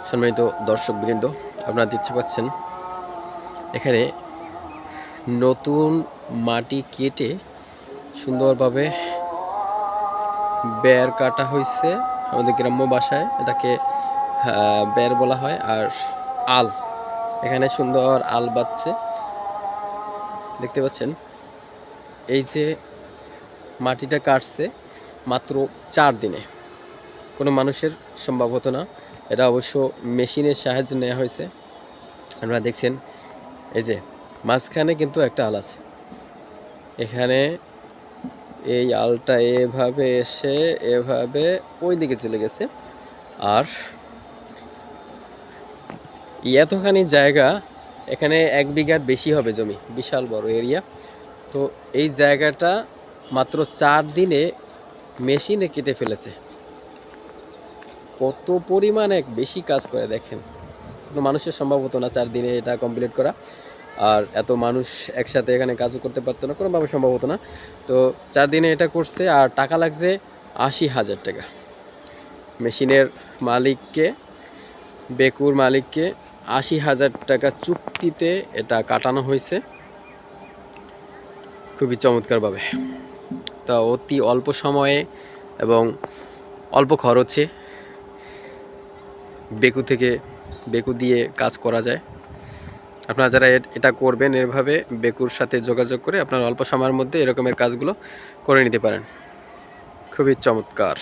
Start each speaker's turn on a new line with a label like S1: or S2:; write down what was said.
S1: সম্মানিত দর্শকবৃন্দ, আপনারা দেখতে পাচ্ছেন এখানে নতুন মাটি কেটে সুন্দরভাবে বেড় কাটা হয়েছে। আমাদের গ্রাম্য ভাষায় এটাকে বেড় বলা হয়। আর আল, এখানে সুন্দর আল বাচ্ছে দেখতে পাচ্ছেন। এই যে মাটিটা কাটছে মাত্র 4 দিনে, কোনো মানুষের সম্ভব হতো না। এটা অবশ্য মেশিনের সাহায্যে নেওয়া হয়েছে। আপনারা দেখছেন এই যে মাঝখানে কিন্তু একটা আল আছে। এখানে এই আলটা এভাবে এসে এভাবে ওই দিকে চলে গেছে। আর এতখানি জায়গা, এখানে 1 বিঘার বেশি হবে জমি, বিশাল বড় এরিয়া। তো এই জায়গাটা মাত্র 4 দিনে মেশিনে কেটে ফেলেছে। কত পরিমাণে বেশি কাজ করে দেখেন। কোনো মানুষের সম্ভব হতো না 4 দিনে এটা কমপ্লিট করা। আর এত মানুষ একসাথে এখানে কাজও করতে পারতো না, কোনোভাবে সম্ভব হতো না। তো 4 দিনে এটা করছে। আর টাকা লাগছে 80,000 টাকা। মেশিনের মালিককে, বেকুর মালিককে 80,000 টাকা চুক্তিতে এটা কাটানো হয়েছে, খুবই চমৎকারভাবে। তা অতি অল্প সময়ে এবং অল্প খরচে বেকু দিয়ে কাজ করা যায়। আপনারা যারা এটা করবেন, এভাবে বেকুর সাথে যোগাযোগ করে আপনারা অল্প সময়ের মধ্যে এরকমের কাজগুলো করে নিতে পারেন। খুবই চমৎকার।